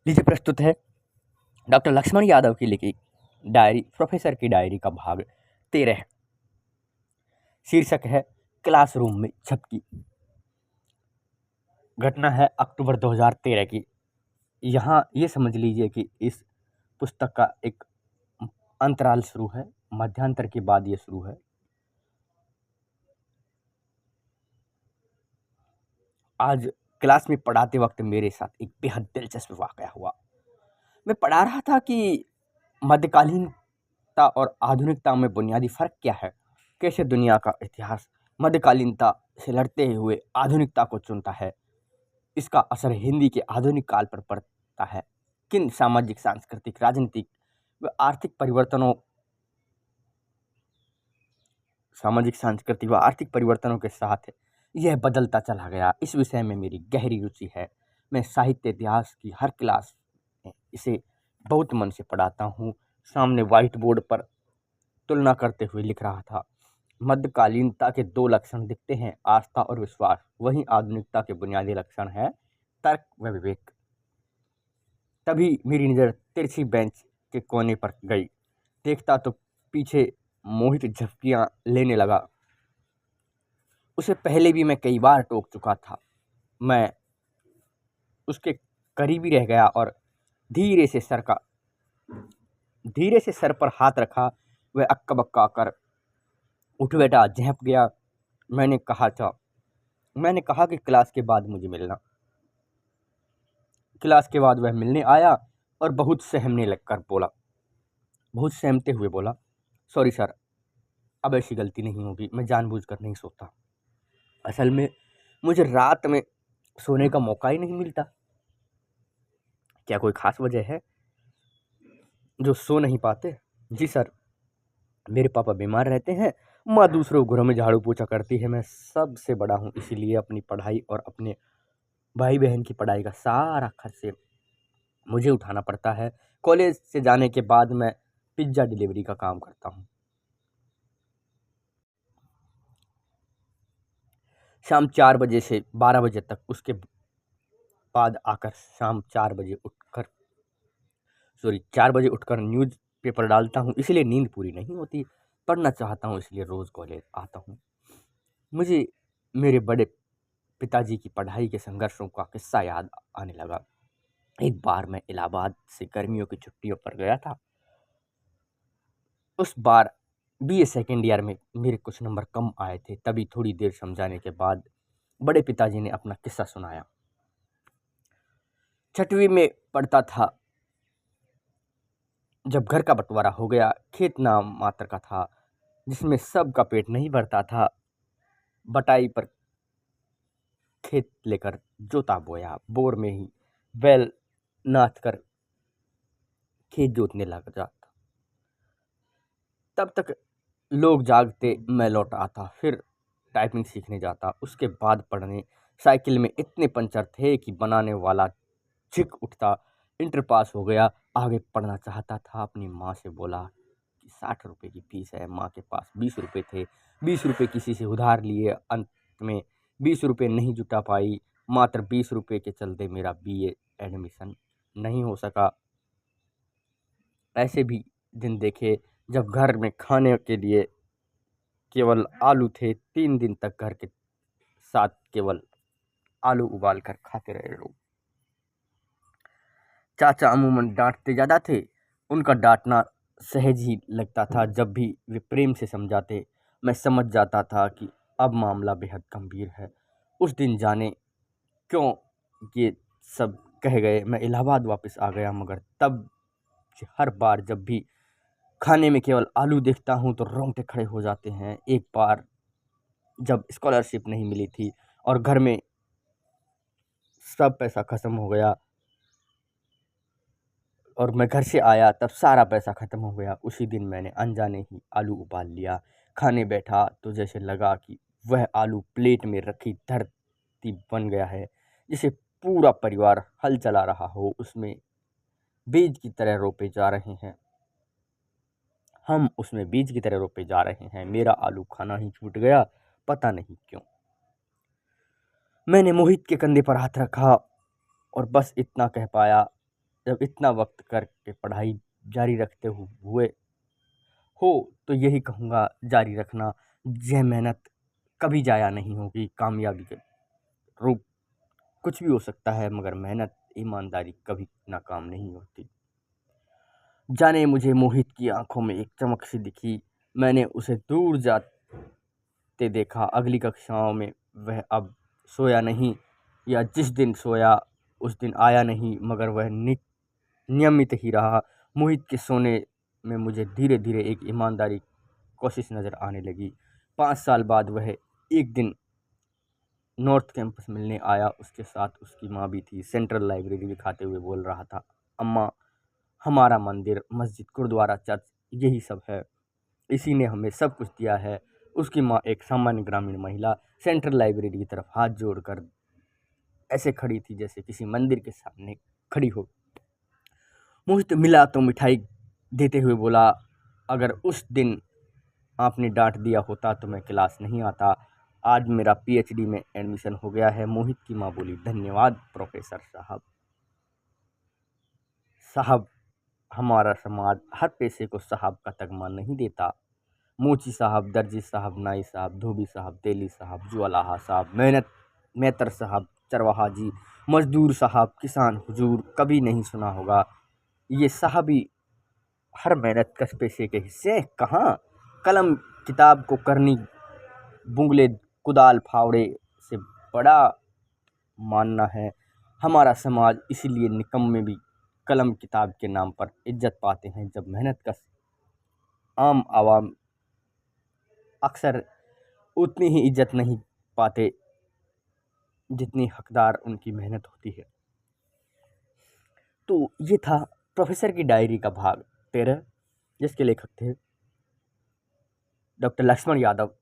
लीजिए प्रस्तुत है डॉक्टर लक्ष्मण यादव की लिखी डायरी प्रोफेसर की डायरी का भाग 13। शीर्षक है क्लासरूम में झपकी। घटना है अक्टूबर 2013 की। यहाँ ये समझ लीजिए कि इस पुस्तक का एक अंतराल शुरू है, मध्यांतर के बाद ये शुरू है। आज क्लास में पढ़ाते वक्त मेरे साथ एक बेहद दिलचस्प वाकया हुआ। मैं पढ़ा रहा था कि मध्यकालीनता और आधुनिकता में बुनियादी फ़र्क क्या है, कैसे दुनिया का इतिहास मध्यकालीनता से लड़ते हुए आधुनिकता को चुनता है, इसका असर हिंदी के आधुनिक काल पर पड़ता है, किन सामाजिक, सांस्कृतिक, राजनीतिक व आर्थिक परिवर्तनों के साथ यह बदलता चला गया। इस विषय में मेरी गहरी रुचि है। मैं साहित्य इतिहास की हर क्लास में इसे बहुत मन से पढ़ाता हूँ। सामने व्हाइट बोर्ड पर तुलना करते हुए लिख रहा था। मध्यकालीनता के दो लक्षण दिखते हैं, आस्था और विश्वास। वहीं आधुनिकता के बुनियादी लक्षण है तर्क व विवेक। तभी मेरी नज़र तिरछी बेंच के कोने पर गई। देखता तो पीछे मोहित झपकियां लेने लगा। उसे पहले भी मैं कई बार टोक चुका था। मैं उसके करीब ही रह गया और धीरे से सर पर हाथ रखा। वह अक्का बक्का कर उठ बैठा, झेंप गया। मैंने कहा कि क्लास के बाद मुझे मिलना। क्लास के बाद वह मिलने आया और बहुत सहमते हुए बोला, सॉरी सर, अब ऐसी गलती नहीं होगी। मैं जानबूझकर नहीं सोता। असल में मुझे रात में सोने का मौका ही नहीं मिलता। क्या कोई खास वजह है जो सो नहीं पाते? जी सर, मेरे पापा बीमार रहते हैं, माँ दूसरों घरों में झाड़ू पोछा करती है, मैं सबसे बड़ा हूँ, इसीलिए अपनी पढ़ाई और अपने भाई बहन की पढ़ाई का सारा खर्चे मुझे उठाना पड़ता है। कॉलेज से जाने के बाद मैं पिज्ज़ा डिलीवरी का काम करता हूँ। शाम 4 बजे से 12 बजे तक, उसके बाद आकर शाम 4 बजे उठकर न्यूज़ पेपर डालता हूँ, इसलिए नींद पूरी नहीं होती। पढ़ना चाहता हूँ, इसलिए रोज़ कॉलेज आता हूँ। मुझे मेरे बड़े पिताजी की पढ़ाई के संघर्षों का किस्सा याद आने लगा। एक बार मैं इलाहाबाद से गर्मियों की छुट्टियों पर गया था। उस बार बीए सेकेंड ईयर में मेरे कुछ नंबर कम आए थे। तभी थोड़ी देर समझाने के बाद बड़े पिताजी ने अपना किस्सा सुनाया। 6वीं में पढ़ता था जब घर का बंटवारा हो गया। खेत नाम मात्र का था जिसमें सबका पेट नहीं भरता था। बटाई पर खेत लेकर जोता बोया, बोर में ही बैल नाथ कर खेत जोतने लग जाता। तब तक लोग जागते, मैं लौट आता, फिर टाइपिंग सीखने जाता, उसके बाद पढ़ने। साइकिल में इतने पंचर थे कि बनाने वाला झिक उठता। इंटर पास हो गया, आगे पढ़ना चाहता था। अपनी माँ से बोला कि 60 रुपये की फीस है। माँ के पास 20 रुपये थे। 20 रुपये किसी से उधार लिए, अंत में 20 रुपये नहीं जुटा पाई। मात्र 20 रुपये के चलते मेरा बीए एडमिशन नहीं हो सका। ऐसे भी दिन देखे जब घर में खाने के लिए केवल आलू थे। 3 दिन तक घर के साथ केवल आलू उबाल कर खाते रहे लोग। चाचा अमूमन डांटते ज़्यादा थे। उनका डांटना सहज ही लगता था। जब भी वे प्रेम से समझाते, मैं समझ जाता था कि अब मामला बेहद गंभीर है। उस दिन जाने क्यों ये सब कह गए, मैं इलाहाबाद वापस आ गया। मगर तब हर बार जब भी खाने में केवल आलू देखता हूँ तो रोंगटे खड़े हो जाते हैं। एक बार जब स्कॉलरशिप नहीं मिली थी और घर में सब पैसा ख़त्म हो गया और मैं घर से आया तब सारा पैसा ख़त्म हो गया। उसी दिन मैंने अनजाने ही आलू उबाल लिया। खाने बैठा तो जैसे लगा कि वह आलू प्लेट में रखी धरती बन गया है, जिसे पूरा परिवार हल चला रहा हो। उसमें बीज की तरह रोपे जा रहे हैं। हम उसमें बीज की तरह रोपे जा रहे हैं। मेरा आलू खाना ही छूट गया, पता नहीं क्यों। मैंने मोहित के कंधे पर हाथ रखा और बस इतना कह पाया, जब इतना वक्त करके पढ़ाई जारी रखते हुए हो तो यही कहूँगा, जारी रखना। यह मेहनत कभी ज़ाया नहीं होगी। कामयाबी के रूप कुछ भी हो सकता है, मगर मेहनत, ईमानदारी कभी नाकाम नहीं होती। जाने मुझे मोहित की आंखों में एक चमक सी दिखी। मैंने उसे दूर जाते देखा। अगली कक्षाओं में वह अब सोया नहीं, या जिस दिन सोया उस दिन आया नहीं, मगर वह नियमित ही रहा। मोहित के सोने में मुझे धीरे धीरे एक ईमानदारी कोशिश नज़र आने लगी। 5 साल बाद वह एक दिन नॉर्थ कैंपस मिलने आया। उसके साथ उसकी माँ भी थी। सेंट्रल लाइब्रेरी दिखाते हुए बोल रहा था, अम्मा, हमारा मंदिर, मस्जिद, गुरुद्वारा, चर्च, यही सब है। इसी ने हमें सब कुछ दिया है। उसकी माँ, एक सामान्य ग्रामीण महिला, सेंट्रल लाइब्रेरी की तरफ हाथ जोड़कर ऐसे खड़ी थी जैसे किसी मंदिर के सामने खड़ी हो। मोहित मिला तो मिठाई देते हुए बोला, अगर उस दिन आपने डांट दिया होता तो मैं क्लास नहीं आता। आज मेरा पीएचडी में एडमिशन हो गया है। मोहित की माँ बोली, धन्यवाद प्रोफेसर साहब। साहब, हमारा समाज हर पेशे को साहब का तगमा नहीं देता। मोची साहब, दर्जी साहब, नाई साहब, धोबी साहब, तेली साहब, जुअलाहा साहब, मेहतर साहब, चरवाहा जी, मजदूर साहब, किसान हुजूर, कभी नहीं सुना होगा। ये साहबी हर मेहनत कश पेशे के हिस्से कहाँ। कलम किताब को करनी, बुंगले कुदाल फावड़े से बड़ा मानना है। हमारा समाज इसीलिए निकम्मे भी कलम किताब के नाम पर इज्जत पाते हैं, जब मेहनत कश आम आवाम अक्सर उतनी ही इज्जत नहीं पाते जितनी हकदार उनकी मेहनत होती है। तो ये था प्रोफेसर की डायरी का भाग 13, जिसके लेखक थे डॉक्टर लक्ष्मण यादव।